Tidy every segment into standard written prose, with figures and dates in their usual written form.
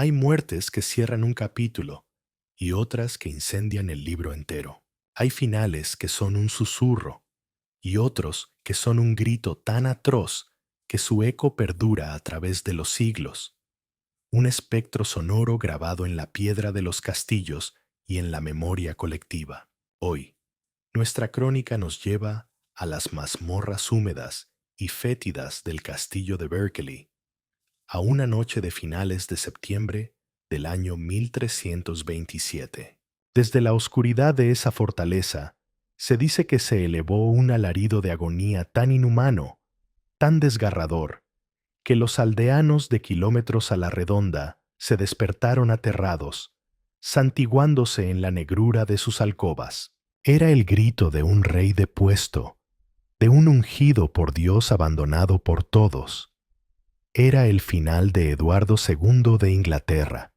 Hay muertes que cierran un capítulo y otras que incendian el libro entero. Hay finales que son un susurro y otros que son un grito tan atroz que su eco perdura a través de los siglos, un espectro sonoro grabado en la piedra de los castillos y en la memoria colectiva. Hoy, nuestra crónica nos lleva a las mazmorras húmedas y fétidas del castillo de Berkeley, a una noche de finales de septiembre del año 1327. Desde la oscuridad de esa fortaleza, se dice que se elevó un alarido de agonía tan inhumano, tan desgarrador, que los aldeanos de kilómetros a la redonda se despertaron aterrados, santiguándose en la negrura de sus alcobas. Era el grito de un rey depuesto, de un ungido por Dios abandonado por todos. Era el final de Eduardo II de Inglaterra.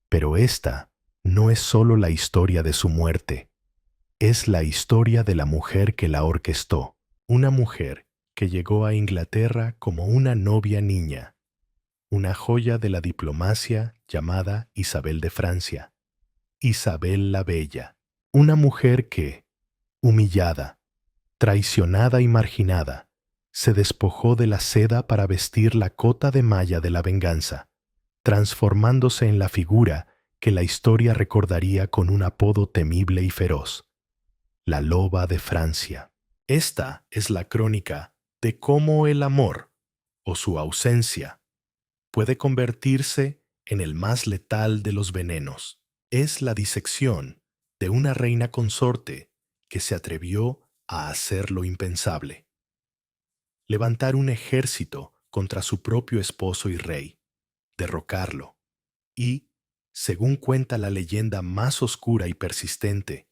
Pero esta no es solo la historia de su muerte, es la historia de la mujer que la orquestó, una mujer que llegó a Inglaterra como una novia niña, una joya de la diplomacia llamada Isabel de Francia, Isabel la Bella, una mujer que, humillada, traicionada y marginada, se despojó de la seda para vestir la cota de malla de la venganza, transformándose en la figura que la historia recordaría con un apodo temible y feroz, la Loba de Francia. Esta es la crónica de cómo el amor, o su ausencia, puede convertirse en el más letal de los venenos. Es la disección de una reina consorte que se atrevió a hacer lo impensable: levantar un ejército contra su propio esposo y rey, derrocarlo y, según cuenta la leyenda más oscura y persistente,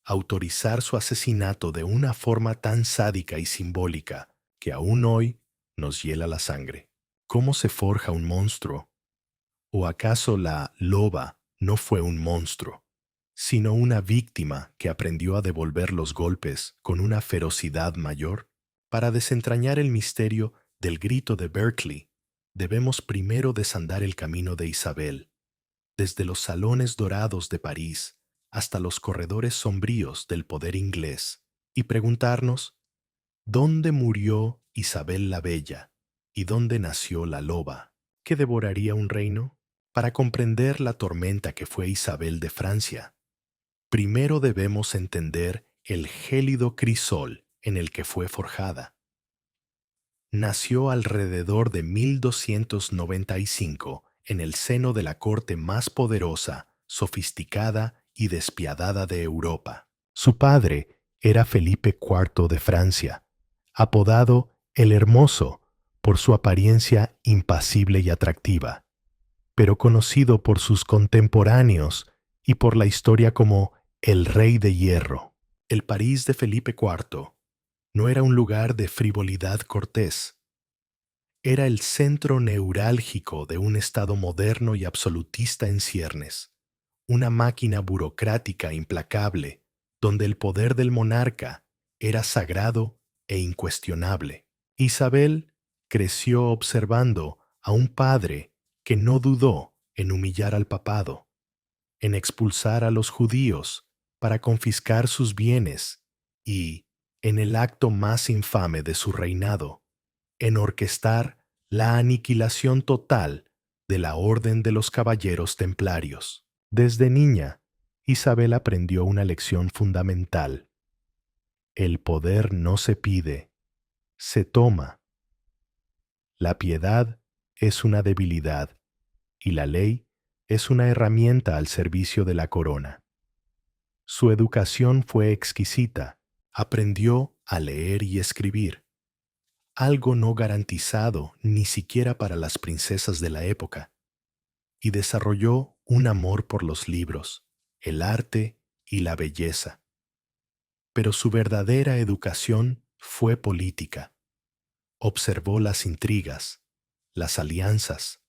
autorizar su asesinato de una forma tan sádica y simbólica que aún hoy nos hiela la sangre. ¿Cómo se forja un monstruo? ¿O acaso la loba no fue un monstruo, sino una víctima que aprendió a devolver los golpes con una ferocidad mayor? Para desentrañar el misterio del grito de Berkeley, debemos primero desandar el camino de Isabel, desde los salones dorados de París hasta los corredores sombríos del poder inglés, y preguntarnos: ¿dónde murió Isabel la Bella y dónde nació la loba que devoraría un reino? Para comprender la tormenta que fue Isabel de Francia, primero debemos entender el gélido crisol en el que fue forjada. Nació alrededor de 1295 en el seno de la corte más poderosa, sofisticada y despiadada de Europa. Su padre era Felipe IV de Francia, apodado el Hermoso por su apariencia impasible y atractiva, pero conocido por sus contemporáneos y por la historia como el Rey de Hierro. El París de Felipe IV no era un lugar de frivolidad cortés. Era el centro neurálgico de un Estado moderno y absolutista en ciernes, una máquina burocrática implacable, donde el poder del monarca era sagrado e incuestionable. Isabel creció observando a un padre que no dudó en humillar al papado, en expulsar a los judíos para confiscar sus bienes y, en el acto más infame de su reinado, en orquestar la aniquilación total de la Orden de los Caballeros Templarios. Desde niña, Isabel aprendió una lección fundamental: el poder no se pide, se toma. La piedad es una debilidad y la ley es una herramienta al servicio de la corona. Su educación fue exquisita. Aprendió a leer y escribir, algo no garantizado ni siquiera para las princesas de la época, y desarrolló un amor por los libros, el arte y la belleza. Pero su verdadera educación fue política. Observó las intrigas, las alianzas,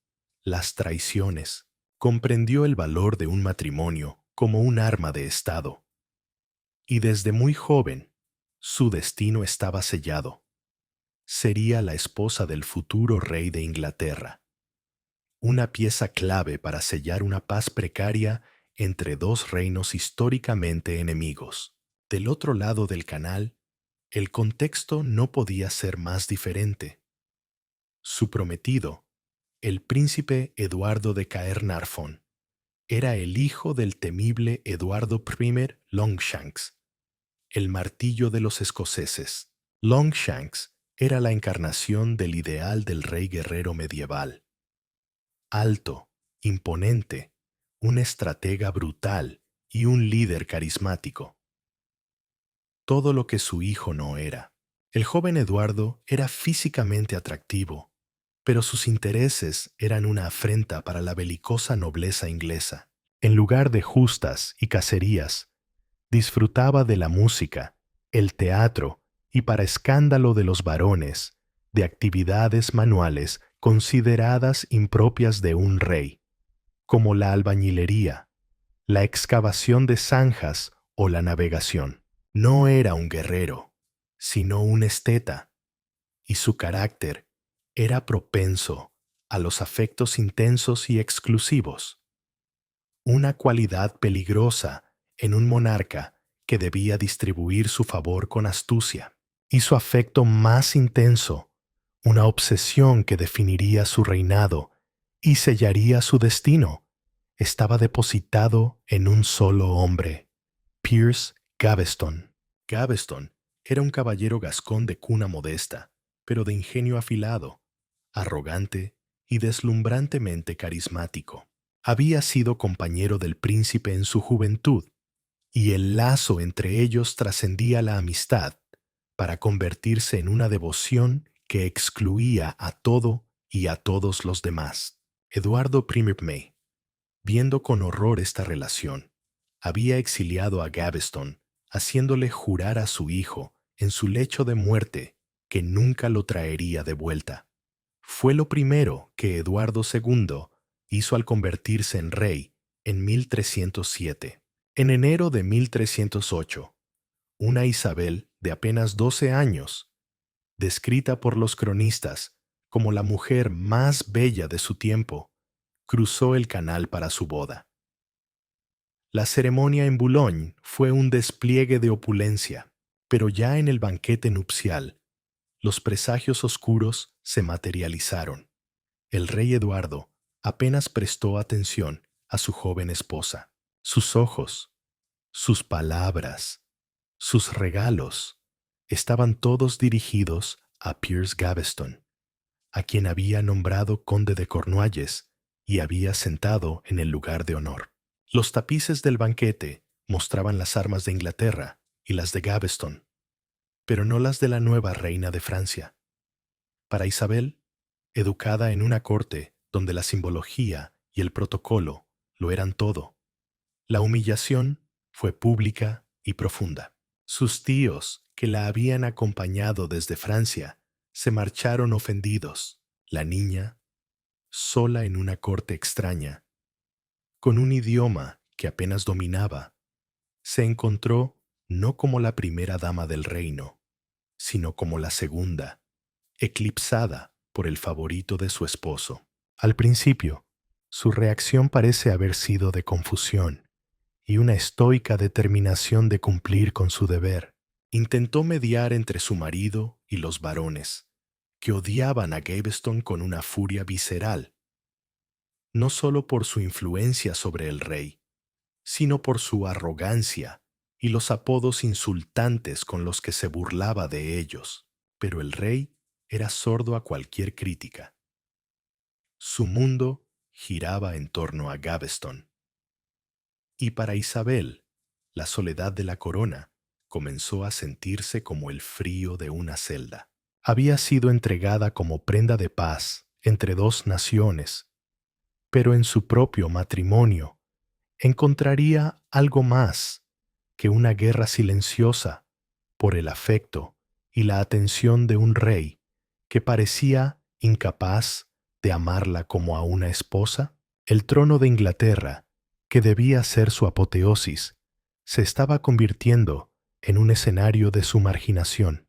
las traiciones. Comprendió el valor de un matrimonio como un arma de Estado. Y desde muy joven, su destino estaba sellado: sería la esposa del futuro rey de Inglaterra. una pieza clave para sellar una paz precaria entre dos reinos históricamente enemigos. Del otro lado del canal, el contexto no podía ser más diferente. Su prometido, el príncipe Eduardo de Caernarfon, era el hijo del temible Eduardo I Longshanks, el martillo de los escoceses. Longshanks era la encarnación del ideal del rey guerrero medieval. Alto, imponente, un estratega brutal y un líder carismático. Todo lo que su hijo no era. El joven Eduardo era físicamente atractivo, pero sus intereses eran una afrenta para la belicosa nobleza inglesa. En lugar de justas y cacerías, disfrutaba de la música, el teatro y, para escándalo de los varones, de actividades manuales consideradas impropias de un rey, como la albañilería, la excavación de zanjas o la navegación. No era un guerrero, sino un esteta, y su carácter era propenso a los afectos intensos y exclusivos, una cualidad peligrosa en un monarca que debía distribuir su favor con astucia, y su afecto más intenso, una obsesión que definiría su reinado y sellaría su destino, estaba depositado en un solo hombre, Piers Gaveston. Gaveston era un caballero gascón de cuna modesta, pero de ingenio afilado, arrogante y deslumbrantemente carismático. Había sido compañero del príncipe en su juventud, y el lazo entre ellos trascendía la amistad para convertirse en una devoción que excluía a todo y a todos los demás. Eduardo I, viendo con horror esta relación, había exiliado a Gaveston, haciéndole jurar a su hijo, en su lecho de muerte, que nunca lo traería de vuelta. Fue lo primero que Eduardo II hizo al convertirse en rey en 1307. En enero de 1308, una Isabel de apenas 12 años, descrita por los cronistas como la mujer más bella de su tiempo, cruzó el canal para su boda. La ceremonia en Boulogne fue un despliegue de opulencia, pero ya en el banquete nupcial, los presagios oscuros se materializaron. El rey Eduardo apenas prestó atención a su joven esposa. Sus ojos, sus palabras, sus regalos estaban todos dirigidos a Piers Gaveston, a quien había nombrado conde de Cornualles y había sentado en el lugar de honor. Los tapices del banquete mostraban las armas de Inglaterra y las de Gaveston, pero no las de la nueva reina de Francia. Para Isabel, educada en una corte donde la simbología y el protocolo lo eran todo, la humillación fue pública y profunda. Sus tíos, que la habían acompañado desde Francia, se marcharon ofendidos. La niña, sola en una corte extraña, con un idioma que apenas dominaba, se encontró no como la primera dama del reino, sino como la segunda, eclipsada por el favorito de su esposo. Al principio, su reacción parece haber sido de confusión y una estoica determinación de cumplir con su deber. Intentó mediar entre su marido y los varones, que odiaban a Gaveston con una furia visceral, no solo por su influencia sobre el rey, sino por su arrogancia y los apodos insultantes con los que se burlaba de ellos. Pero el rey era sordo a cualquier crítica. Su mundo giraba en torno a Gaveston. Y para Isabel, la soledad de la corona comenzó a sentirse como el frío de una celda. Había sido entregada como prenda de paz entre dos naciones, pero en su propio matrimonio encontraría algo más que una guerra silenciosa por el afecto y la atención de un rey que parecía incapaz de amarla como a una esposa. El trono de Inglaterra, que debía ser su apoteosis, se estaba convirtiendo en un escenario de su marginación,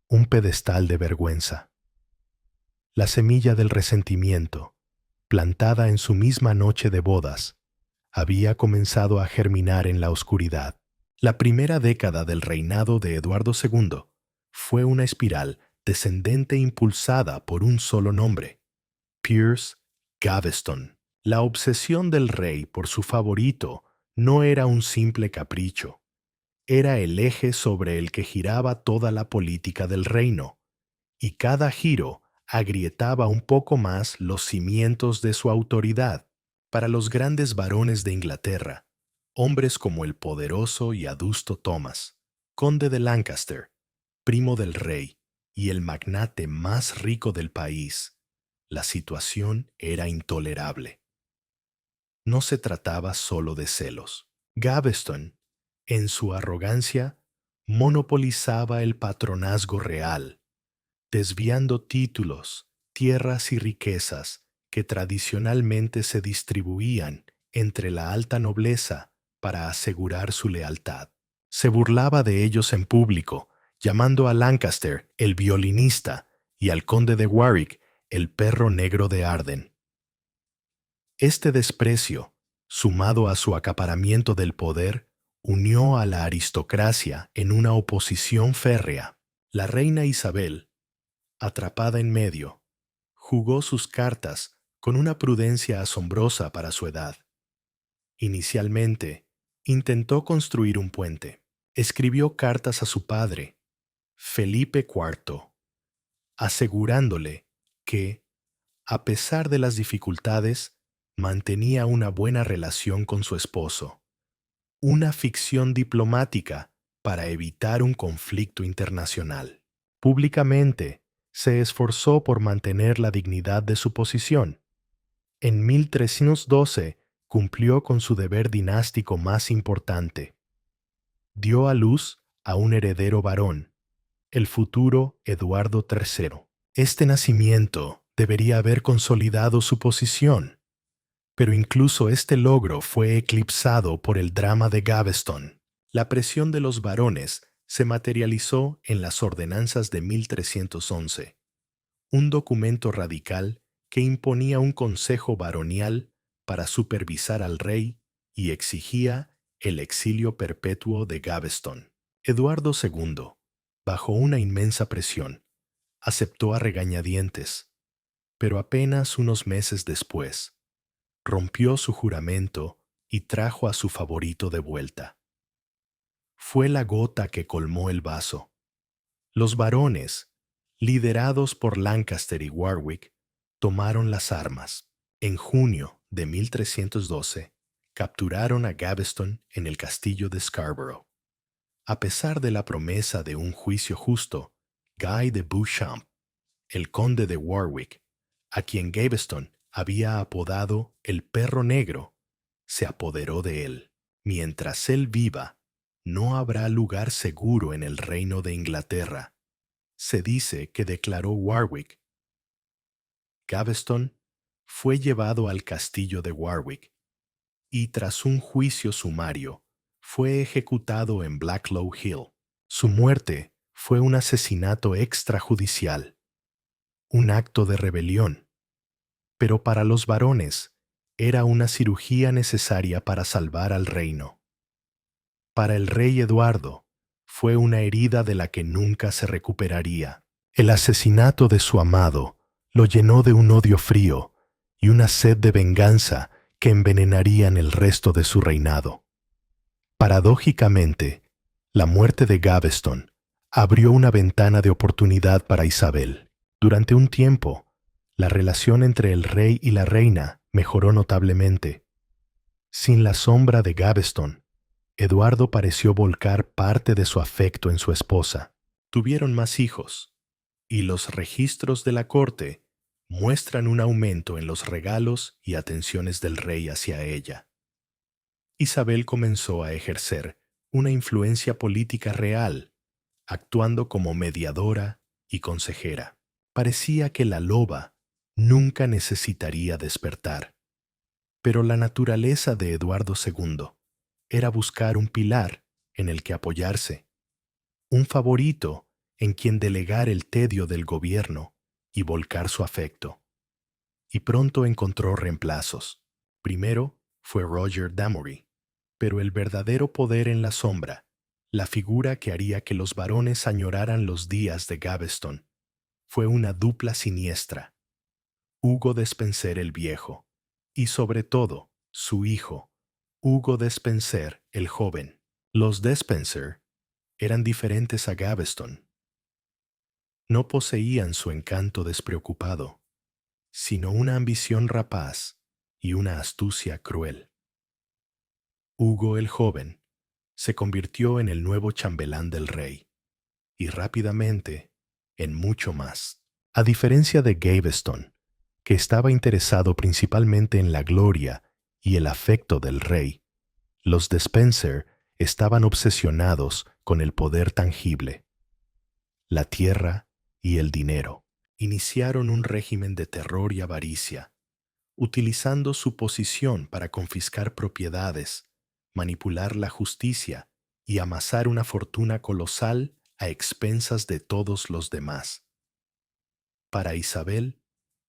un pedestal de vergüenza. La semilla del resentimiento, plantada en su misma noche de bodas, había comenzado a germinar en la oscuridad. La primera década del reinado de Eduardo II fue una espiral descendente impulsada por un solo nombre: Piers Gaveston. La obsesión del rey por su favorito no era un simple capricho, era el eje sobre el que giraba toda la política del reino, y cada giro agrietaba un poco más los cimientos de su autoridad. Para los grandes varones de Inglaterra, hombres como el poderoso y adusto Thomas, conde de Lancaster, primo del rey y el magnate más rico del país, la situación era intolerable. No se trataba solo de celos. Gaveston, en su arrogancia, monopolizaba el patronazgo real, desviando títulos, tierras y riquezas que tradicionalmente se distribuían entre la alta nobleza para asegurar su lealtad. Se burlaba de ellos en público, llamando a Lancaster el violinista y al conde de Warwick el perro negro de Arden. Este desprecio, sumado a su acaparamiento del poder, unió a la aristocracia en una oposición férrea. La reina Isabel, atrapada en medio, jugó sus cartas con una prudencia asombrosa para su edad. Inicialmente, intentó construir un puente. Escribió cartas a su padre, Felipe IV, asegurándole que, a pesar de las dificultades, mantenía una buena relación con su esposo. Una ficción diplomática para evitar un conflicto internacional. Públicamente, se esforzó por mantener la dignidad de su posición. En 1312 cumplió con su deber dinástico más importante. Dio a luz a un heredero varón, el futuro Eduardo III. Este nacimiento debería haber consolidado su posición, pero incluso este logro fue eclipsado por el drama de Gaveston. La presión de los varones se materializó en las ordenanzas de 1311, un documento radical que imponía un consejo baronial para supervisar al rey y exigía el exilio perpetuo de Gaveston. Eduardo II, bajo una inmensa presión, aceptó a regañadientes, pero apenas unos meses después, rompió su juramento y trajo a su favorito de vuelta. Fue la gota que colmó el vaso. Los varones, liderados por Lancaster y Warwick, tomaron las armas. En junio de 1312, capturaron a Gaveston en el castillo de Scarborough. A pesar de la promesa de un juicio justo, Guy de Beauchamp, el conde de Warwick, a quien Gaveston había apodado el perro negro, se apoderó de él. Mientras él viva, no habrá lugar seguro en el reino de Inglaterra, se dice que declaró Warwick. Gaveston fue llevado al castillo de Warwick y tras un juicio sumario fue ejecutado en Blacklow Hill. Su muerte fue un asesinato extrajudicial, un acto de rebelión, pero para los varones era una cirugía necesaria para salvar al reino. Para el rey Eduardo fue una herida de la que nunca se recuperaría. El asesinato de su amado lo llenó de un odio frío y una sed de venganza que envenenarían el resto de su reinado. Paradójicamente, la muerte de Gaveston abrió una ventana de oportunidad para Isabel. Durante un tiempo, la relación entre el rey y la reina mejoró notablemente. Sin la sombra de Gaveston, Eduardo pareció volcar parte de su afecto en su esposa. Tuvieron más hijos, y los registros de la corte muestran un aumento en los regalos y atenciones del rey hacia ella. Isabel comenzó a ejercer una influencia política real, actuando como mediadora y consejera. Parecía que la loba nunca necesitaría despertar. Pero la naturaleza de Eduardo II era buscar un pilar en el que apoyarse, un favorito en quien delegar el tedio del gobierno y volcar su afecto. y pronto encontró reemplazos. Primero fue Roger Damory, pero el verdadero poder en la sombra, la figura que haría que los varones añoraran los días de Gaveston, fue una dupla siniestra, Hugo Despenser el Viejo, y sobre todo, su hijo, Hugo Despenser el Joven. Los Despenser eran diferentes a Gaveston. No poseían su encanto despreocupado, sino una ambición rapaz y una astucia cruel. Hugo el Joven se convirtió en el nuevo chambelán del rey, y rápidamente en mucho más. A diferencia de Gaveston, que estaba interesado principalmente en la gloria y el afecto del rey, los Despenser estaban obsesionados con el poder tangible, la tierra y el dinero. Iniciaron un régimen de terror y avaricia, utilizando su posición para confiscar propiedades, manipular la justicia y amasar una fortuna colosal a expensas de todos los demás. Para Isabel,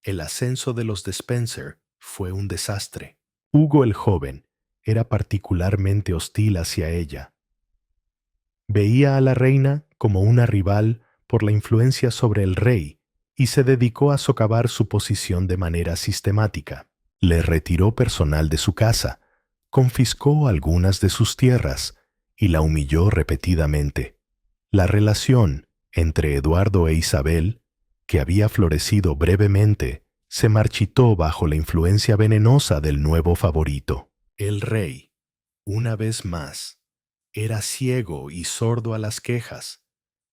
el ascenso de los Despenser fue un desastre. Hugo el Joven era particularmente hostil hacia ella. Veía a la reina como una rival por la influencia sobre el rey y se dedicó a socavar su posición de manera sistemática. Le retiró personal de su casa, confiscó algunas de sus tierras y la humilló repetidamente. La relación entre Eduardo e Isabel, que había florecido brevemente, se marchitó bajo la influencia venenosa del nuevo favorito. El rey, una vez más, era ciego y sordo a las quejas,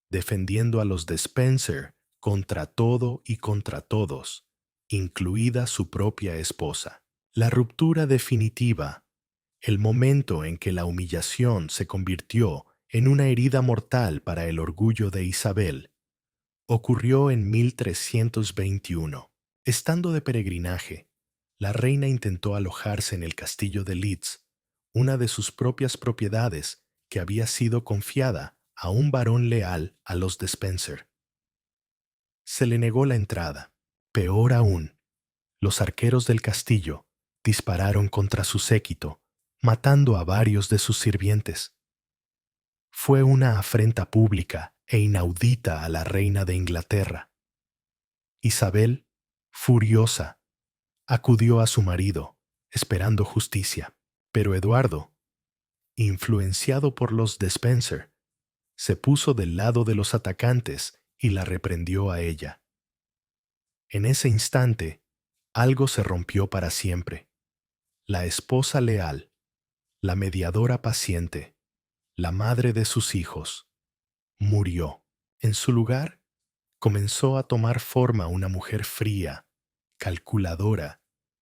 defendiendo a los Despenser contra todo y contra todos, incluida su propia esposa. La ruptura definitiva, el momento en que la humillación se convirtió en una herida mortal para el orgullo de Isabel, ocurrió en 1321. Estando de peregrinaje, la reina intentó alojarse en el castillo de Leeds, una de sus propias propiedades que había sido confiada a un varón leal a los Despenser. Se le negó la entrada. Peor aún, los arqueros del castillo dispararon contra su séquito, matando a varios de sus sirvientes. Fue una afrenta pública e inaudita a la reina de Inglaterra. Isabel, furiosa, acudió a su marido, esperando justicia, pero Eduardo, influenciado por los Despenser, se puso del lado de los atacantes y la reprendió a ella. En ese instante, algo se rompió para siempre. La esposa leal, la mediadora paciente, la madre de sus hijos, murió. En su lugar, comenzó a tomar forma una mujer fría, calculadora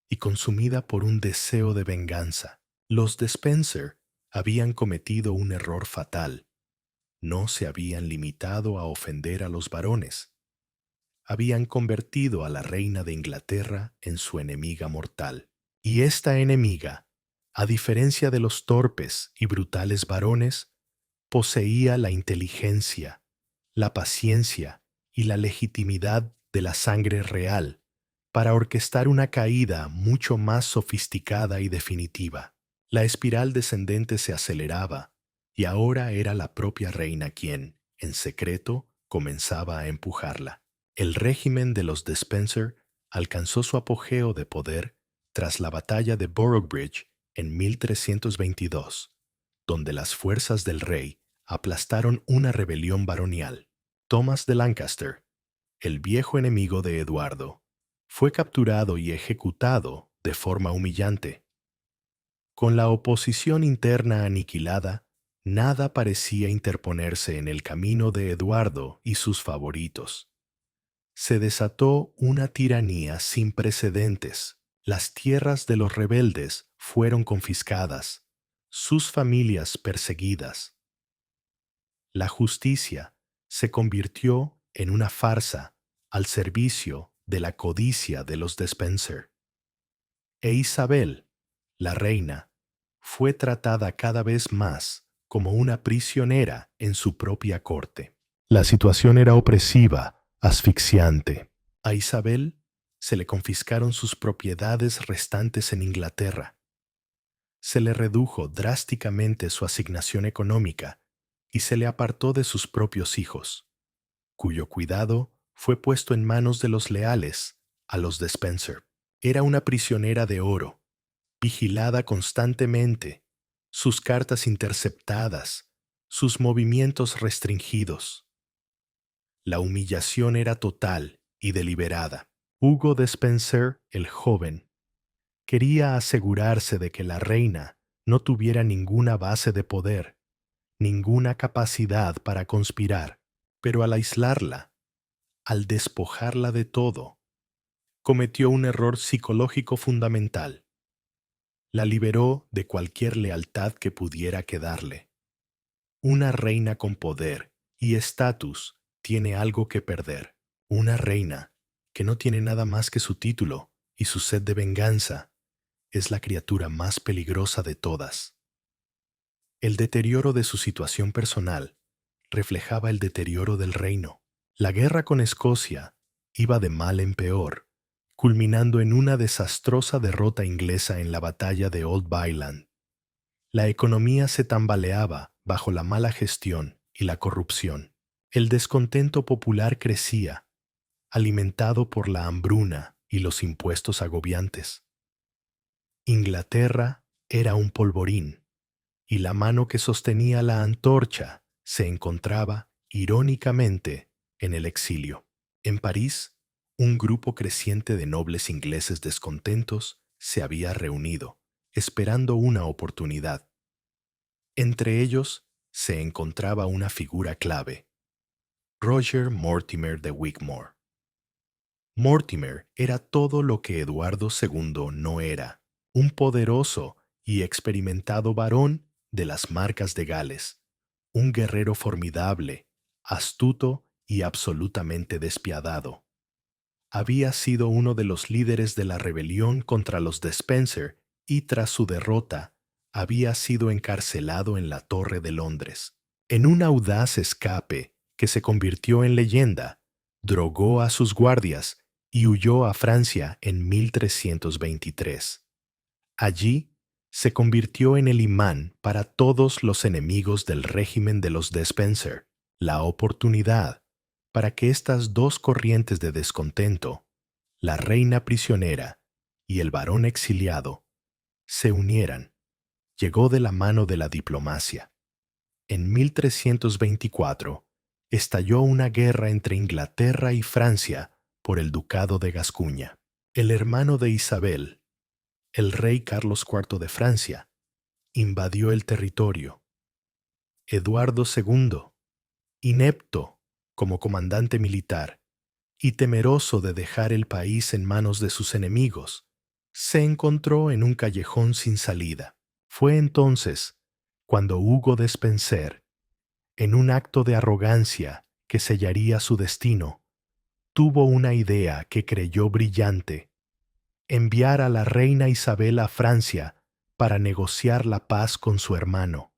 y consumida por un deseo de venganza. Los Despenser habían cometido un error fatal. No se habían limitado a ofender a los varones. Habían convertido a la reina de Inglaterra en su enemiga mortal. Y esta enemiga, a diferencia de los torpes y brutales varones, poseía la inteligencia, la paciencia y la legitimidad de la sangre real para orquestar una caída mucho más sofisticada y definitiva. La espiral descendente se aceleraba y ahora era la propia reina quien, en secreto, comenzaba a empujarla. El régimen de los Despenser alcanzó su apogeo de poder tras la batalla de Boroughbridge en 1322, donde las fuerzas del rey aplastaron una rebelión baronial. Thomas de Lancaster, el viejo enemigo de Eduardo, fue capturado y ejecutado de forma humillante. Con la oposición interna aniquilada, nada parecía interponerse en el camino de Eduardo y sus favoritos. Se desató una tiranía sin precedentes. Las tierras de los rebeldes fueron confiscadas, sus familias perseguidas. La justicia se convirtió en una farsa al servicio de la codicia de los Despenser. E Isabel, la reina, fue tratada cada vez más como una prisionera en su propia corte. La situación era opresiva, asfixiante. A Isabel Se le confiscaron sus propiedades restantes en Inglaterra. Se le redujo drásticamente su asignación económica y se le apartó de sus propios hijos, cuyo cuidado fue puesto en manos de los leales a los de Spencer. Era una prisionera de oro, vigilada constantemente, sus cartas interceptadas, sus movimientos restringidos. La humillación era total y deliberada. Hugo de Spencer, el joven, quería asegurarse de que la reina no tuviera ninguna base de poder, ninguna capacidad para conspirar, pero al aislarla, al despojarla de todo, cometió un error psicológico fundamental. La liberó de cualquier lealtad que pudiera quedarle. Una reina con poder y estatus tiene algo que perder. Una reina que no tiene nada más que su título y su sed de venganza es la criatura más peligrosa de todas. El deterioro de su situación personal reflejaba el deterioro del reino. La guerra con Escocia iba de mal en peor, culminando en una desastrosa derrota inglesa en la batalla de Old Byland. La economía se tambaleaba bajo la mala gestión y la corrupción. El descontento popular crecía, alimentado por la hambruna y los impuestos agobiantes. Inglaterra era un polvorín, y la mano que sostenía la antorcha se encontraba, irónicamente, en el exilio. En París, un grupo creciente de nobles ingleses descontentos se había reunido, esperando una oportunidad. Entre ellos se encontraba una figura clave, Roger Mortimer de Wigmore. Mortimer era todo lo que Eduardo II no era, un poderoso y experimentado varón de las Marcas de Gales, un guerrero formidable, astuto y absolutamente despiadado. Había sido uno de los líderes de la rebelión contra los de Spencer y tras su derrota había sido encarcelado en la Torre de Londres. En un audaz escape que se convirtió en leyenda, drogó a sus guardias y huyó a Francia en 1323. Allí se convirtió en el imán para todos los enemigos del régimen de los de Spencer, la oportunidad para que estas dos corrientes de descontento, la reina prisionera y el varón exiliado, se unieran. Llegó de la mano de la diplomacia. En 1324 estalló una guerra entre Inglaterra y Francia por el ducado de Gascuña. El hermano de Isabel, el rey Carlos IV de Francia, invadió el territorio. Eduardo II, inepto como comandante militar y temeroso de dejar el país en manos de sus enemigos, se encontró en un callejón sin salida. Fue entonces cuando Hugo de Spencer, en un acto de arrogancia que sellaría su destino, tuvo una idea que creyó brillante: enviar a la reina Isabel a Francia para negociar la paz con su hermano.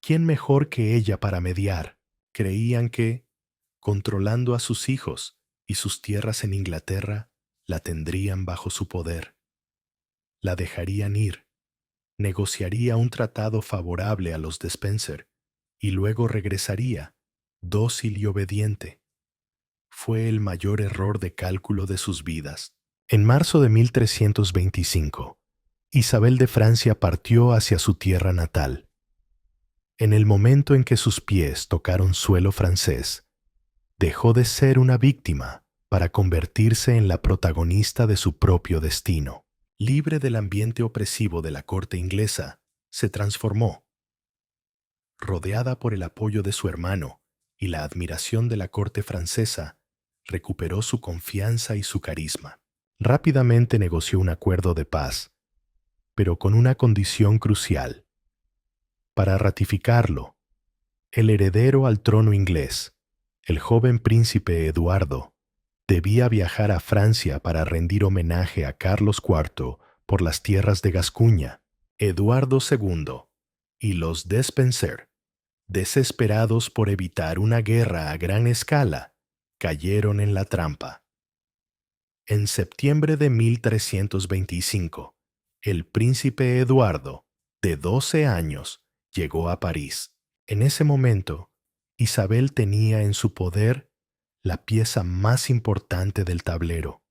¿Quién mejor que ella para mediar? Creían que, controlando a sus hijos y sus tierras en Inglaterra, la tendrían bajo su poder. La dejarían ir, negociaría un tratado favorable a los de Spencer y luego regresaría, dócil y obediente. Fue el mayor error de cálculo de sus vidas. En marzo de 1325, Isabel de Francia partió hacia su tierra natal. En el momento en que sus pies tocaron suelo francés, dejó de ser una víctima para convertirse en la protagonista de su propio destino. Libre del ambiente opresivo de la corte inglesa, se transformó. Rodeada por el apoyo de su hermano y la admiración de la corte francesa, recuperó su confianza y su carisma. Rápidamente negoció un acuerdo de paz, pero con una condición crucial. Para ratificarlo, el heredero al trono inglés, el joven príncipe Eduardo, debía viajar a Francia para rendir homenaje a Carlos IV por las tierras de Gascuña. Eduardo II y los de Spencer, desesperados por evitar una guerra a gran escala, cayeron en la trampa. En septiembre de 1325, el príncipe Eduardo, de 12 años, llegó a París. En ese momento, Isabel tenía en su poder la pieza más importante del tablero,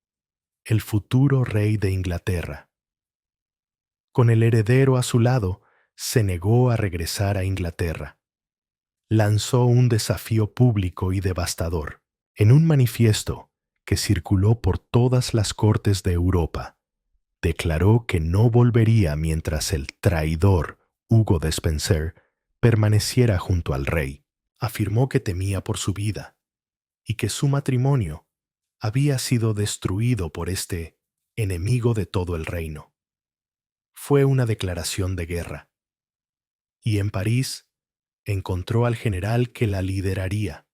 el futuro rey de Inglaterra. Con el heredero a su lado, se negó a regresar a Inglaterra. Lanzó un desafío público y devastador. En un manifiesto que circuló por todas las cortes de Europa, declaró que no volvería mientras el traidor Hugo de Spencer permaneciera junto al rey. Afirmó que temía por su vida y que su matrimonio había sido destruido por este enemigo de todo el reino. Fue una declaración de guerra. Y en París encontró al general que la lideraría.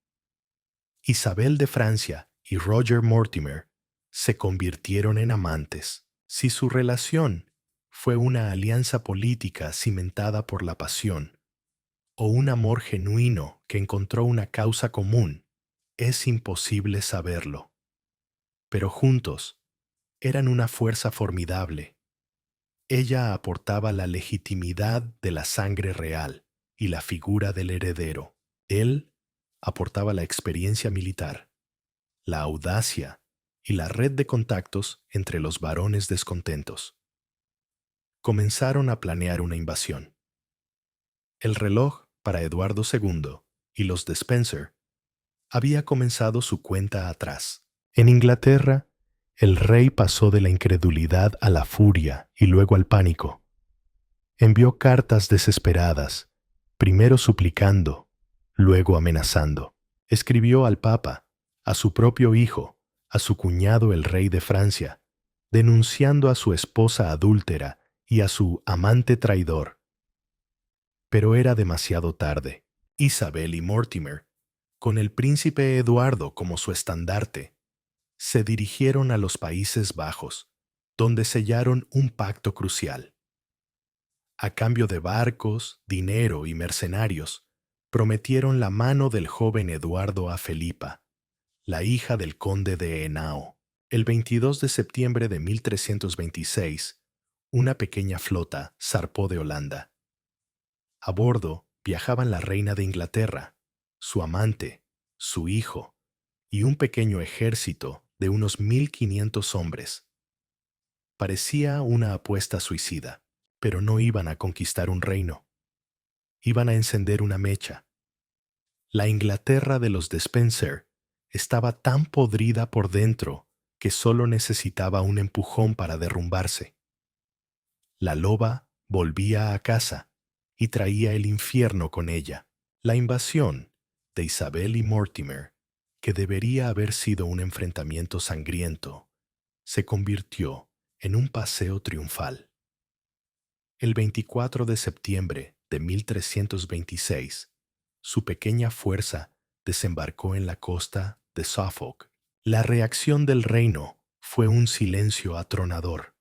Isabel de Francia y Roger Mortimer se convirtieron en amantes. Si su relación fue una alianza política cimentada por la pasión o un amor genuino que encontró una causa común, es imposible saberlo. Pero juntos eran una fuerza formidable. Ella aportaba la legitimidad de la sangre real y la figura del heredero. Él aportaba la experiencia militar, la audacia y la red de contactos entre los varones descontentos. Comenzaron a planear una invasión. El reloj para Eduardo II y los de Spencer había comenzado su cuenta atrás. En Inglaterra, el rey pasó de la incredulidad a la furia y luego al pánico. Envió cartas desesperadas, primero suplicando, luego amenazando. Escribió al Papa, a su propio hijo, a su cuñado el rey de Francia, denunciando a su esposa adúltera y a su amante traidor. Pero era demasiado tarde. Isabel y Mortimer, con el príncipe Eduardo como su estandarte, se dirigieron a los Países Bajos, donde sellaron un pacto crucial. A cambio de barcos, dinero y mercenarios, prometieron la mano del joven Eduardo a Felipa, la hija del conde de Henao. El 22 de septiembre de 1326, una pequeña flota zarpó de Holanda. A bordo viajaban la reina de Inglaterra, su amante, su hijo y un pequeño ejército de unos 1500 hombres. Parecía una apuesta suicida, pero no iban a conquistar un reino. Iban a encender una mecha. La Inglaterra de los de Spencer estaba tan podrida por dentro que solo necesitaba un empujón para derrumbarse. La loba volvía a casa y traía el infierno con ella. La invasión de Isabel y Mortimer, que debería haber sido un enfrentamiento sangriento, se convirtió en un paseo triunfal. El 24 de septiembre de 1326, su pequeña fuerza desembarcó en la costa de Suffolk. La reacción del reino fue un silencio atronador.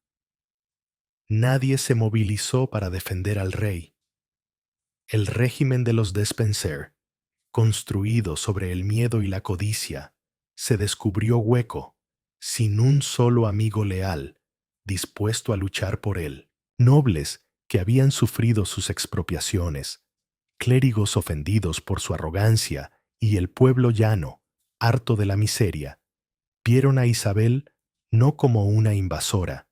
Nadie se movilizó para defender al rey. El régimen de los de Spencer, construido sobre el miedo y la codicia, se descubrió hueco, sin un solo amigo leal, dispuesto a luchar por él. Nobles que habían sufrido sus expropiaciones, clérigos ofendidos por su arrogancia y el pueblo llano, harto de la miseria, vieron a Isabel no como una invasora,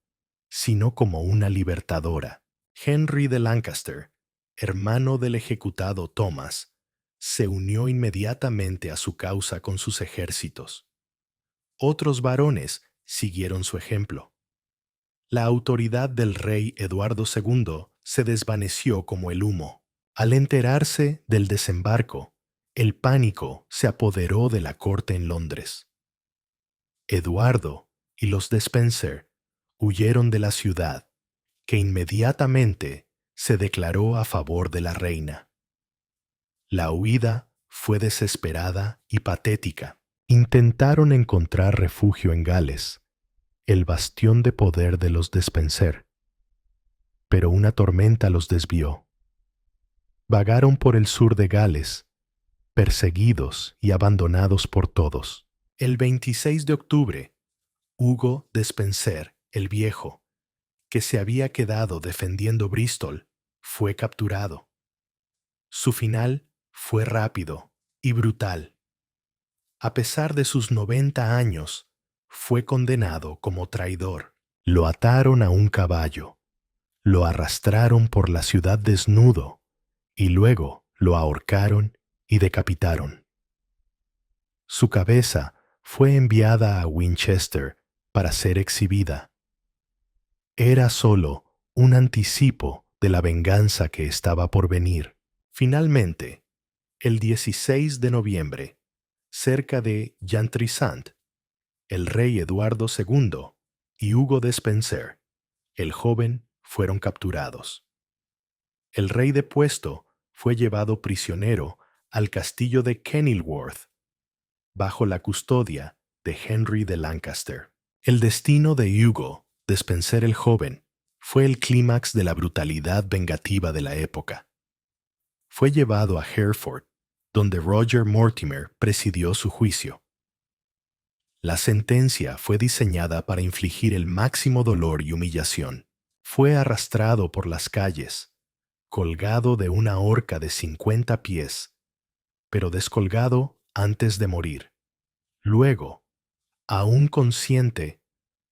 sino como una libertadora. Henry de Lancaster, hermano del ejecutado Thomas, se unió inmediatamente a su causa con sus ejércitos. Otros varones siguieron su ejemplo. La autoridad del rey Eduardo II se desvaneció como el humo. Al enterarse del desembarco, el pánico se apoderó de la corte en Londres. Eduardo y los de Spencer huyeron de la ciudad, que inmediatamente se declaró a favor de la reina. La huida fue desesperada y patética. Intentaron encontrar refugio en Gales, el bastión de poder de los de Spencer, pero una tormenta los desvió. Vagaron por el sur de Gales, perseguidos y abandonados por todos. El 26 de octubre, Hugo Despenser, el Viejo, que se había quedado defendiendo Bristol, fue capturado. Su final fue rápido y brutal. A pesar de sus 90 años, fue condenado como traidor. Lo ataron a un caballo, lo arrastraron por la ciudad desnudo y luego lo ahorcaron y decapitaron. Su cabeza fue enviada a Winchester para ser exhibida. Era solo un anticipo de la venganza que estaba por venir. Finalmente, el 16 de noviembre, cerca de Yantrisant, el rey Eduardo II y Hugo Despenser, el joven, fueron capturados. El rey depuesto fue llevado prisionero al castillo de Kenilworth, bajo la custodia de Henry de Lancaster. El destino de Hugo Despenser el joven fue el clímax de la brutalidad vengativa de la época. Fue llevado a Hereford, donde Roger Mortimer presidió su juicio. La sentencia fue diseñada para infligir el máximo dolor y humillación. Fue arrastrado por las calles, colgado de una horca de 50 pies, pero descolgado antes de morir. Luego, aún consciente,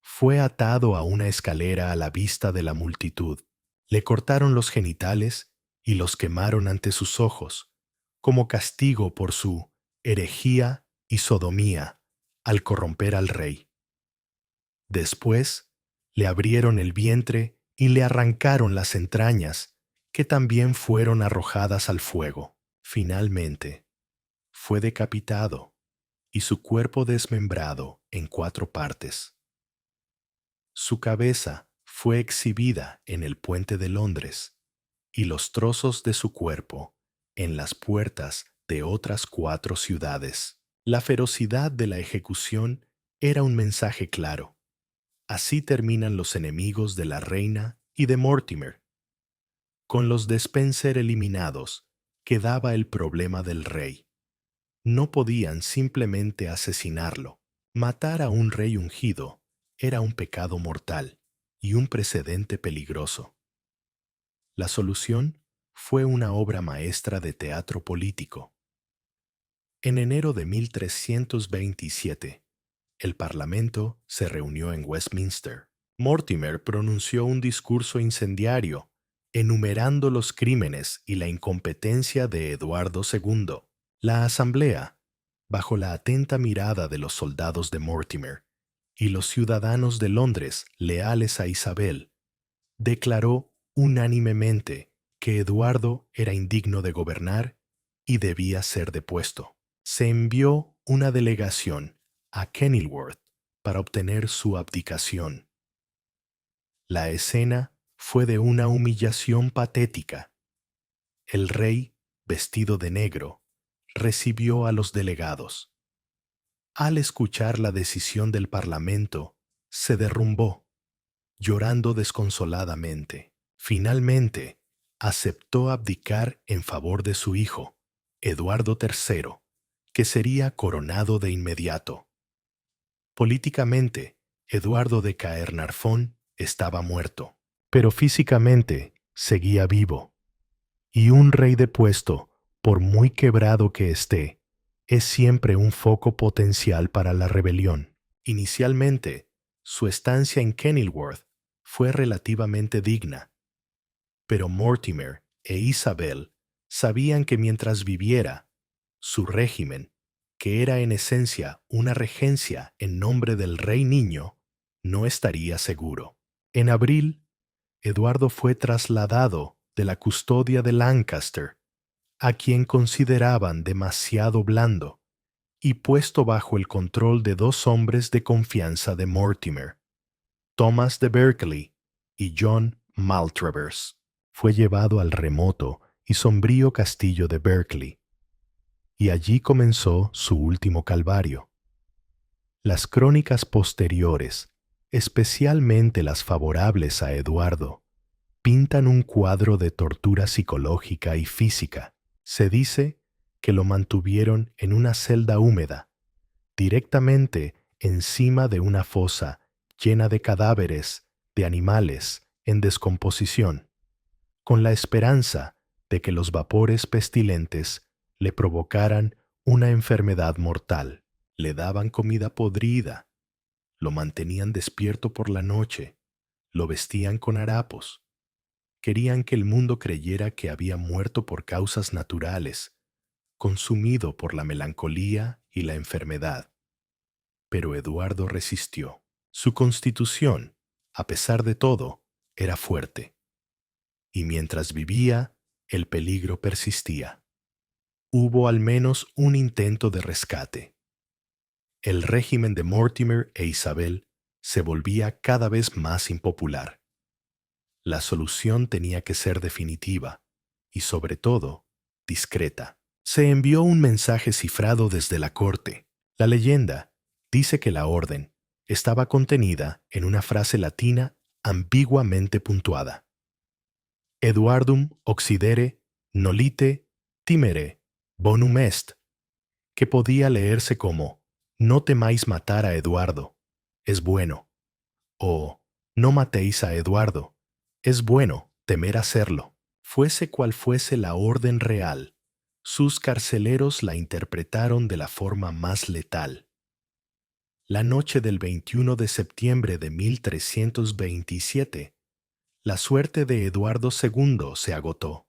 fue atado a una escalera a la vista de la multitud. Le cortaron los genitales y los quemaron ante sus ojos, como castigo por su herejía y sodomía al corromper al rey. Después, le abrieron el vientre y le arrancaron las entrañas, que también fueron arrojadas al fuego. Finalmente, fue decapitado y su cuerpo desmembrado en 4 partes. Su cabeza fue exhibida en el puente de Londres y los trozos de su cuerpo en las puertas de otras 4 ciudades. La ferocidad de la ejecución era un mensaje claro. Así terminan los enemigos de la reina y de Mortimer. Con los Despenser eliminados, quedaba el problema del rey. No podían simplemente asesinarlo. Matar a un rey ungido era un pecado mortal y un precedente peligroso. La solución fue una obra maestra de teatro político. En enero de 1327, el Parlamento se reunió en Westminster. Mortimer pronunció un discurso incendiario, enumerando los crímenes y la incompetencia de Eduardo II. La asamblea, bajo la atenta mirada de los soldados de Mortimer y los ciudadanos de Londres leales a Isabel, declaró unánimemente que Eduardo era indigno de gobernar y debía ser depuesto. Se envió una delegación a Kenilworth para obtener su abdicación. La escena fue de una humillación patética. El rey, vestido de negro, recibió a los delegados. Al escuchar la decisión del Parlamento, se derrumbó, llorando desconsoladamente. Finalmente, aceptó abdicar en favor de su hijo, Eduardo III, que sería coronado de inmediato. Políticamente, Eduardo de Caernarfon estaba muerto, pero físicamente seguía vivo. Y un rey depuesto, por muy quebrado que esté, es siempre un foco potencial para la rebelión. Inicialmente, su estancia en Kenilworth fue relativamente digna, pero Mortimer e Isabel sabían que mientras viviera, su régimen, que era en esencia una regencia en nombre del rey niño, no estaría seguro. En abril, Eduardo fue trasladado de la custodia de Lancaster, a quien consideraban demasiado blando, y puesto bajo el control de 2 hombres de confianza de Mortimer, Thomas de Berkeley y John Maltravers. Fue llevado al remoto y sombrío castillo de Berkeley, y allí comenzó su último calvario. Las crónicas posteriores, especialmente las favorables a Eduardo, pintan un cuadro de tortura psicológica y física. Se dice que lo mantuvieron en una celda húmeda, directamente encima de una fosa llena de cadáveres de animales en descomposición, con la esperanza de que los vapores pestilentes le provocaran una enfermedad mortal. Le daban comida podrida, lo mantenían despierto por la noche, lo vestían con harapos. Querían que el mundo creyera que había muerto por causas naturales, consumido por la melancolía y la enfermedad. Pero Eduardo resistió. Su constitución, a pesar de todo, era fuerte. Y mientras vivía, el peligro persistía. Hubo al menos un intento de rescate. El régimen de Mortimer e Isabel se volvía cada vez más impopular. La solución tenía que ser definitiva y, sobre todo, discreta. Se envió un mensaje cifrado desde la corte. La leyenda dice que la orden estaba contenida en una frase latina ambiguamente puntuada: Eduardum occidere nolite timere bonum est, que podía leerse como «No temáis matar a Eduardo, es bueno», o «No matéis a Eduardo, es bueno temer hacerlo». Fuese cual fuese la orden real, sus carceleros la interpretaron de la forma más letal. La noche del 21 de septiembre de 1327, la suerte de Eduardo II se agotó.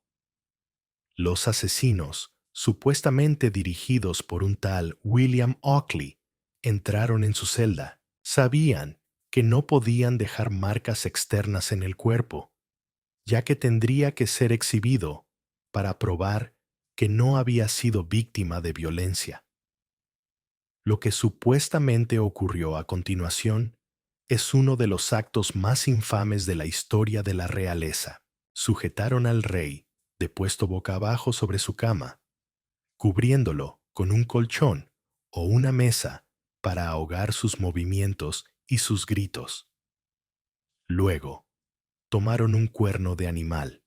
Los asesinos, supuestamente dirigidos por un tal William Oakley, entraron en su celda. Sabían que no podían dejar marcas externas en el cuerpo, ya que tendría que ser exhibido para probar que no había sido víctima de violencia. Lo que supuestamente ocurrió a continuación es uno de los actos más infames de la historia de la realeza. Sujetaron al rey, depuesto boca abajo sobre su cama, cubriéndolo con un colchón o una mesa para ahogar sus movimientos y sus gritos. Luego, tomaron un cuerno de animal,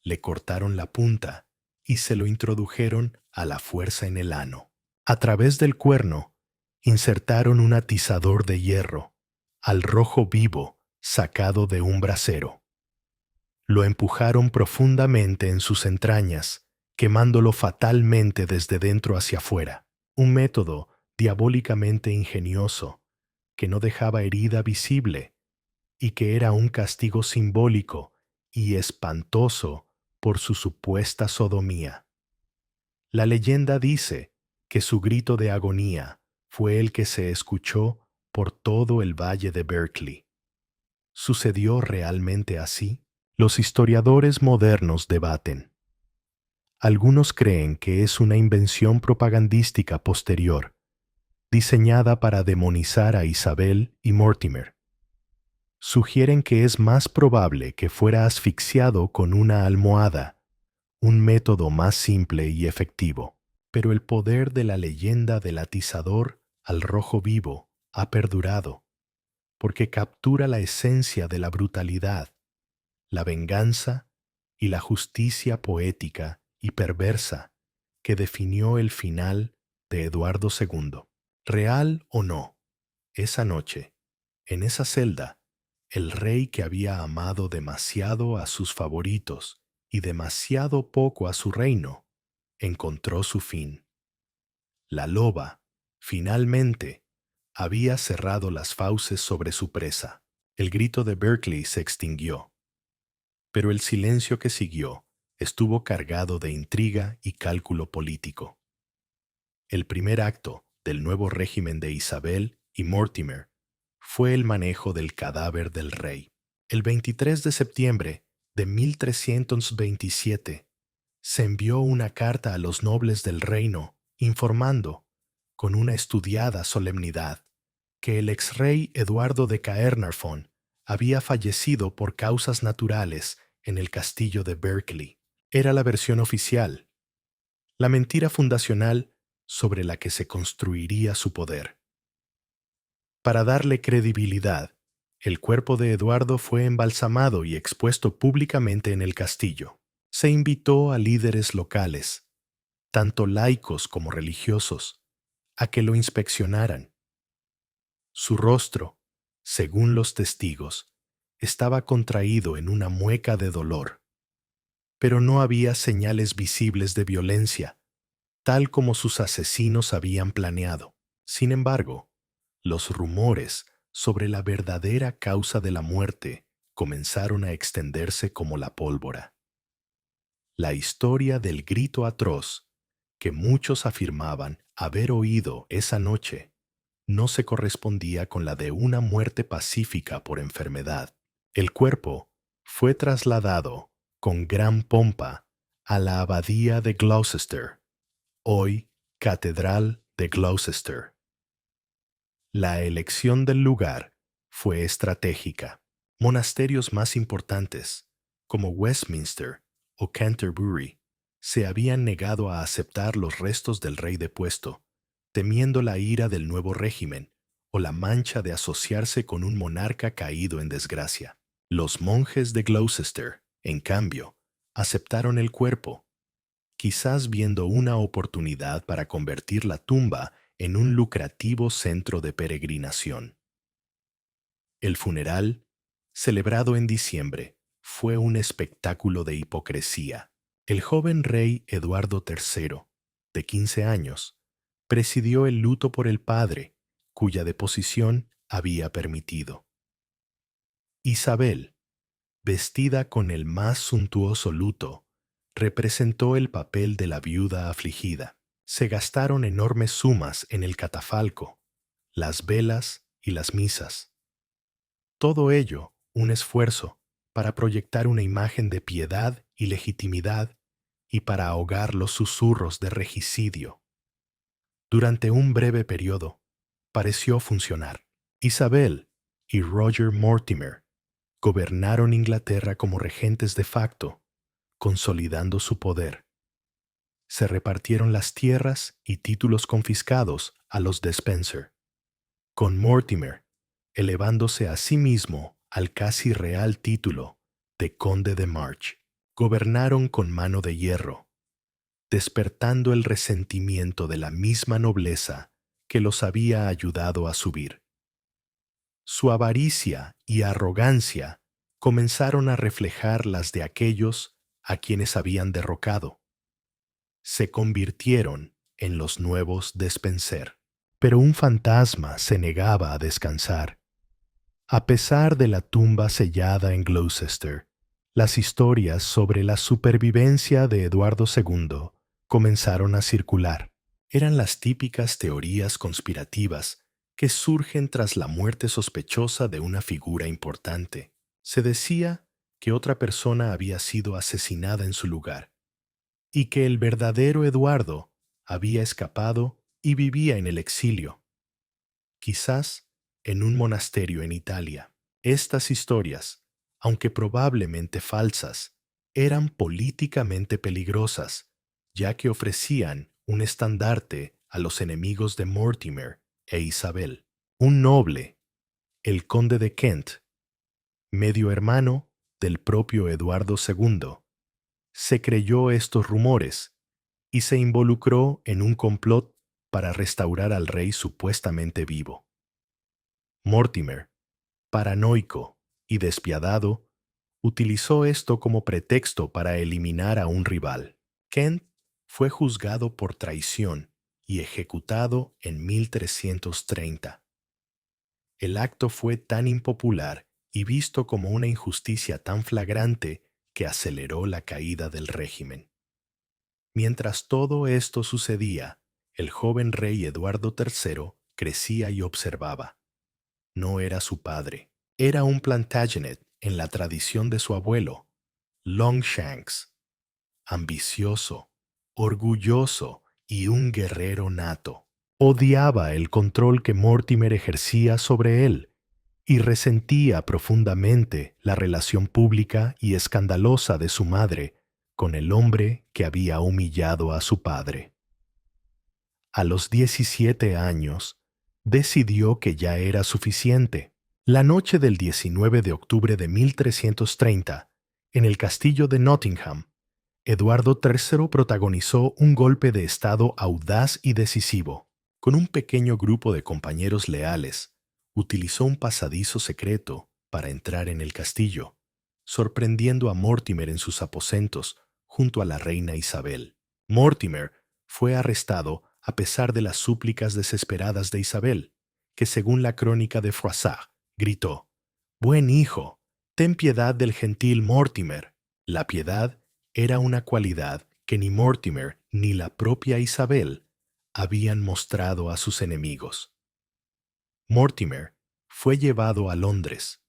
le cortaron la punta y se lo introdujeron a la fuerza en el ano. A través del cuerno, insertaron un atizador de hierro, al rojo vivo sacado de un brasero. Lo empujaron profundamente en sus entrañas, quemándolo fatalmente desde dentro hacia afuera. Un método diabólicamente ingenioso, que no dejaba herida visible y que era un castigo simbólico y espantoso por su supuesta sodomía. La leyenda dice que su grito de agonía fue el que se escuchó por todo el valle de Berkeley. ¿Sucedió realmente así? Los historiadores modernos debaten. Algunos creen que es una invención propagandística posterior, diseñada para demonizar a Isabel y Mortimer. Sugieren que es más probable que fuera asfixiado con una almohada, un método más simple y efectivo. Pero el poder de la leyenda del atizador al rojo vivo ha perdurado, porque captura la esencia de la brutalidad, la venganza y la justicia poética y perversa que definió el final de Eduardo II. Real o no, esa noche, en esa celda, el rey que había amado demasiado a sus favoritos y demasiado poco a su reino, encontró su fin. La loba, finalmente, había cerrado las fauces sobre su presa. El grito de Berkeley se extinguió, pero el silencio que siguió estuvo cargado de intriga y cálculo político. El primer acto del nuevo régimen de Isabel y Mortimer fue el manejo del cadáver del rey. El 23 de septiembre de 1327 se envió una carta a los nobles del reino informando, con una estudiada solemnidad, que el exrey Eduardo de Caernarfon había fallecido por causas naturales en el castillo de Berkeley. Era la versión oficial, la mentira fundacional sobre la que se construiría su poder. Para darle credibilidad, el cuerpo de Eduardo fue embalsamado y expuesto públicamente en el castillo. Se invitó a líderes locales, tanto laicos como religiosos, a que lo inspeccionaran. Su rostro, Según los testigos, estaba contraído en una mueca de dolor, pero no había señales visibles de violencia, tal como sus asesinos habían planeado. Sin embargo, los rumores sobre la verdadera causa de la muerte comenzaron a extenderse como la pólvora. La historia del grito atroz que muchos afirmaban haber oído esa noche no se correspondía con la de una muerte pacífica por enfermedad. El cuerpo fue trasladado con gran pompa a la abadía de Gloucester, hoy Catedral de Gloucester. La elección del lugar fue estratégica. Monasterios más importantes, como Westminster o Canterbury, se habían negado a aceptar los restos del rey depuesto, temiendo la ira del nuevo régimen o la mancha de asociarse con un monarca caído en desgracia. Los monjes de Gloucester, en cambio, aceptaron el cuerpo, quizás viendo una oportunidad para convertir la tumba en un lucrativo centro de peregrinación. El funeral, celebrado en diciembre, fue un espectáculo de hipocresía. El joven rey Eduardo III, de 15 años, presidió el luto por el padre, cuya deposición había permitido. Isabel, vestida con el más suntuoso luto, representó el papel de la viuda afligida. Se gastaron enormes sumas en el catafalco, las velas y las misas. Todo ello un esfuerzo para proyectar una imagen de piedad y legitimidad y para ahogar los susurros de regicidio. Durante un breve periodo, pareció funcionar. Isabel y Roger Mortimer gobernaron Inglaterra como regentes de facto, consolidando su poder. Se repartieron las tierras y títulos confiscados a los de Spencer, con Mortimer elevándose a sí mismo al casi real título de Conde de March. Gobernaron con mano de hierro, despertando el resentimiento de la misma nobleza que los había ayudado a subir. Su avaricia y arrogancia comenzaron a reflejar las de aquellos a quienes habían derrocado. Se convirtieron en los nuevos Despenser. Pero un fantasma se negaba a descansar. A pesar de la tumba sellada en Gloucester, las historias sobre la supervivencia de Eduardo II comenzaron a circular. Eran las típicas teorías conspirativas que surgen tras la muerte sospechosa de una figura importante. Se decía que otra persona había sido asesinada en su lugar y que el verdadero Eduardo había escapado y vivía en el exilio, quizás en un monasterio en Italia. Estas historias, aunque probablemente falsas, eran políticamente peligrosas, ya que ofrecían un estandarte a los enemigos de Mortimer e Isabel. Un noble, el conde de Kent, medio hermano del propio Eduardo II, se creyó estos rumores y se involucró en un complot para restaurar al rey supuestamente vivo. Mortimer, paranoico y despiadado, utilizó esto como pretexto para eliminar a un rival. Kent fue juzgado por traición y ejecutado en 1330. El acto fue tan impopular y visto como una injusticia tan flagrante que aceleró la caída del régimen. Mientras todo esto sucedía, el joven rey Eduardo III crecía y observaba. No era su padre, era un Plantagenet en la tradición de su abuelo, Longshanks, ambicioso, orgulloso y un guerrero nato. Odiaba el control que Mortimer ejercía sobre él y resentía profundamente la relación pública y escandalosa de su madre con el hombre que había humillado a su padre. A los 17 años, decidió que ya era suficiente. La noche del 19 de octubre de 1330, en el castillo de Nottingham, Eduardo III protagonizó un golpe de estado audaz y decisivo. Con un pequeño grupo de compañeros leales, utilizó un pasadizo secreto para entrar en el castillo, sorprendiendo a Mortimer en sus aposentos junto a la reina Isabel. Mortimer fue arrestado a pesar de las súplicas desesperadas de Isabel, que según la crónica de Froissart, gritó: «Buen hijo, ten piedad del gentil Mortimer». La piedad era una cualidad que ni Mortimer ni la propia Isabel habían mostrado a sus enemigos. Mortimer fue llevado a Londres,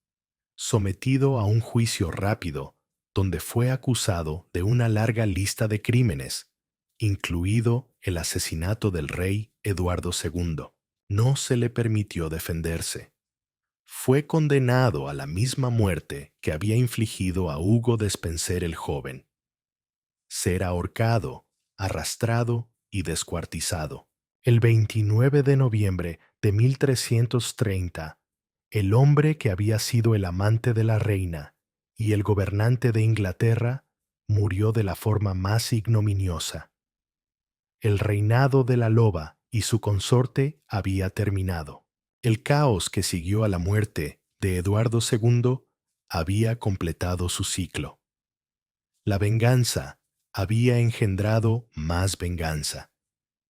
sometido a un juicio rápido, donde fue acusado de una larga lista de crímenes, incluido el asesinato del rey Eduardo II. No se le permitió defenderse. Fue condenado a la misma muerte que había infligido a Hugo de Spencer el joven: ser ahorcado, arrastrado y descuartizado. El 29 de noviembre de 1330, el hombre que había sido el amante de la reina y el gobernante de Inglaterra murió de la forma más ignominiosa. El reinado de la loba y su consorte había terminado. El caos que siguió a la muerte de Eduardo II había completado su ciclo. La venganza había engendrado más venganza,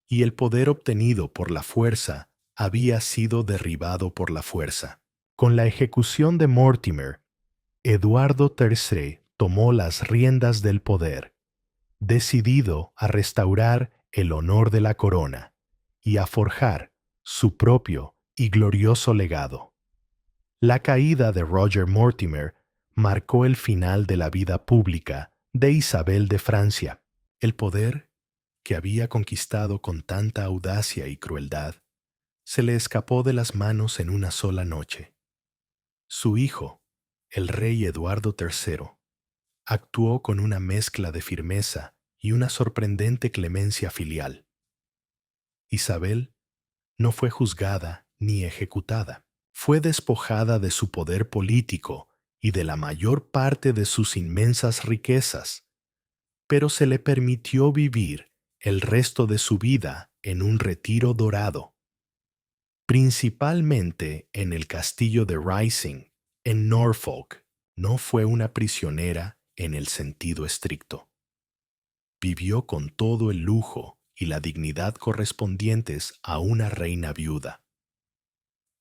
y el poder obtenido por la fuerza había sido derribado por la fuerza. Con la ejecución de Mortimer, Eduardo III tomó las riendas del poder, decidido a restaurar el honor de la corona y a forjar su propio y glorioso legado. La caída de Roger Mortimer marcó el final de la vida pública de Isabel de Francia. El poder, que había conquistado con tanta audacia y crueldad, se le escapó de las manos en una sola noche. Su hijo, el rey Eduardo III, actuó con una mezcla de firmeza y una sorprendente clemencia filial. Isabel no fue juzgada ni ejecutada. Fue despojada de su poder político y de la mayor parte de sus inmensas riquezas, pero se le permitió vivir el resto de su vida en un retiro dorado, principalmente en el castillo de Rising, en Norfolk. No fue una prisionera en el sentido estricto. Vivió con todo el lujo y la dignidad correspondientes a una reina viuda.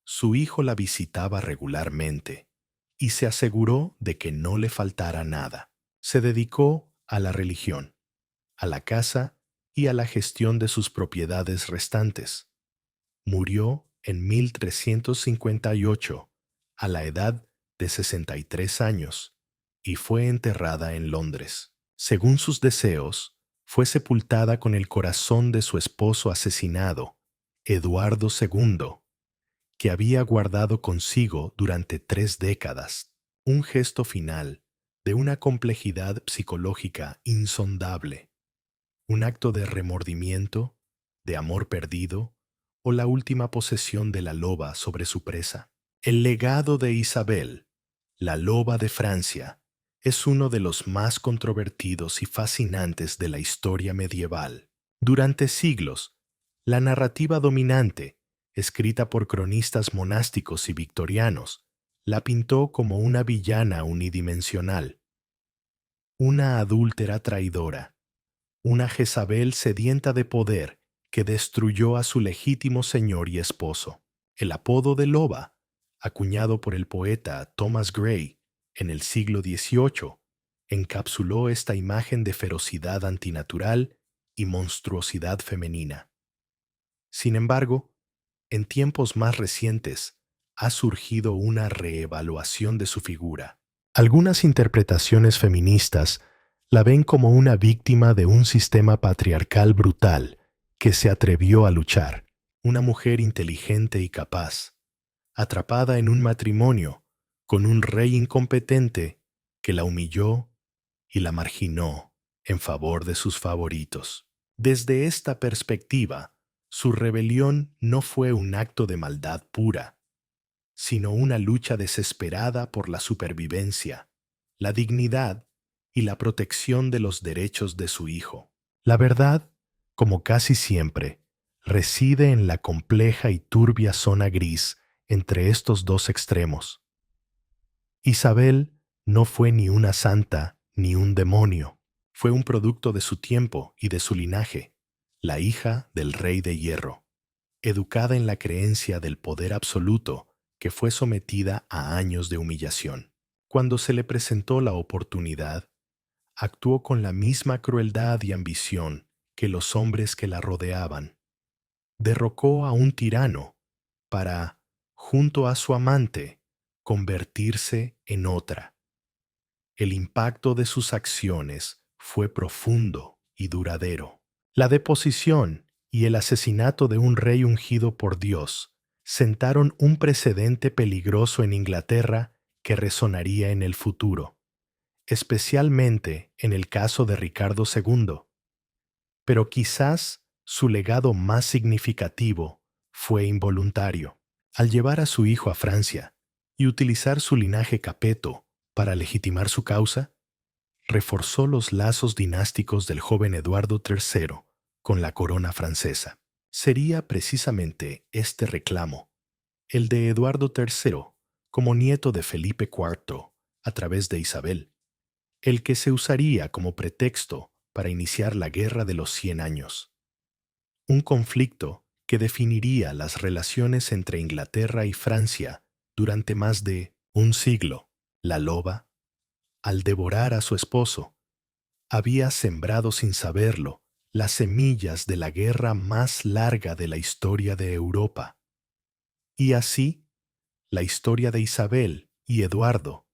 Su hijo la visitaba regularmente y se aseguró de que no le faltara nada. Se dedicó a la religión, a la caza y a la gestión de sus propiedades restantes. Murió en 1358, a la edad de 63 años, y fue enterrada en Londres. Según sus deseos, fue sepultada con el corazón de su esposo asesinado, Eduardo II, que había guardado consigo durante 3 décadas, un gesto final de una complejidad psicológica insondable, un acto de remordimiento, de amor perdido, o la última posesión de la loba sobre su presa. El legado de Isabel, la loba de Francia, es uno de los más controvertidos y fascinantes de la historia medieval. Durante siglos, la narrativa dominante, escrita por cronistas monásticos y victorianos, la pintó como una villana unidimensional, una adúltera traidora, una Jezabel sedienta de poder que destruyó a su legítimo señor y esposo. El apodo de loba, acuñado por el poeta Thomas Gray en el siglo XVIII, encapsuló esta imagen de ferocidad antinatural y monstruosidad femenina. Sin embargo, en tiempos más recientes, ha surgido una reevaluación de su figura. Algunas interpretaciones feministas la ven como una víctima de un sistema patriarcal brutal que se atrevió a luchar, una mujer inteligente y capaz, atrapada en un matrimonio con un rey incompetente que la humilló y la marginó en favor de sus favoritos. Desde esta perspectiva, su rebelión no fue un acto de maldad pura, sino una lucha desesperada por la supervivencia, la dignidad y la protección de los derechos de su hijo. La verdad, como casi siempre, reside en la compleja y turbia zona gris entre estos dos extremos. Isabel no fue ni una santa ni un demonio. Fue un producto de su tiempo y de su linaje, la hija del rey de hierro, educada en la creencia del poder absoluto, que fue sometida a años de humillación. Cuando se le presentó la oportunidad, actuó con la misma crueldad y ambición que los hombres que la rodeaban. Derrocó a un tirano para, junto a su amante, convertirse en otra. El impacto de sus acciones fue profundo y duradero. La deposición y el asesinato de un rey ungido por Dios sentaron un precedente peligroso en Inglaterra que resonaría en el futuro, especialmente en el caso de Ricardo II. Pero quizás su legado más significativo fue involuntario. Al llevar a su hijo a Francia y utilizar su linaje capeto para legitimar su causa, reforzó los lazos dinásticos del joven Eduardo III con la corona francesa. Sería precisamente este reclamo, el de Eduardo III como nieto de Felipe IV a través de Isabel, el que se usaría como pretexto para iniciar la Guerra de los 100 años, un conflicto que definiría las relaciones entre Inglaterra y Francia durante más de un siglo. La loba, al devorar a su esposo, había sembrado sin saberlo las semillas de la guerra más larga de la historia de Europa. Y así, la historia de Isabel y Eduardo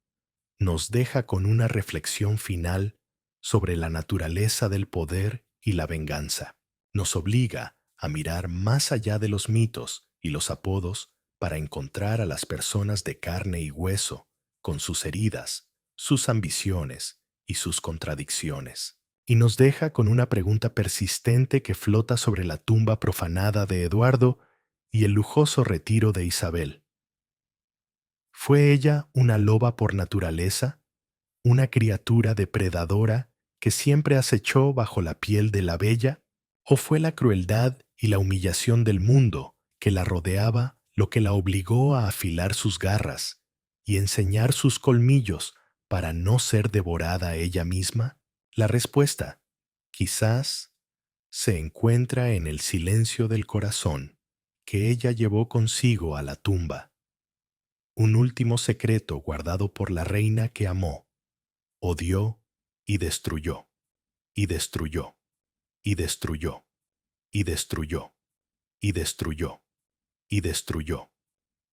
nos deja con una reflexión final sobre la naturaleza del poder y la venganza. Nos obliga a mirar más allá de los mitos y los apodos para encontrar a las personas de carne y hueso, con sus heridas, sus ambiciones y sus contradicciones. Y nos deja con una pregunta persistente que flota sobre la tumba profanada de Eduardo y el lujoso retiro de Isabel. ¿Fue ella una loba por naturaleza? ¿Una criatura depredadora que siempre acechó bajo la piel de la bella? ¿O fue la crueldad y la humillación del mundo que la rodeaba lo que la obligó a afilar sus garras y enseñar sus colmillos para no ser devorada ella misma? La respuesta, quizás, se encuentra en el silencio del corazón que ella llevó consigo a la tumba, un último secreto guardado por la reina que amó, odió y destruyó, y destruyó, y destruyó, y destruyó, y destruyó, y destruyó.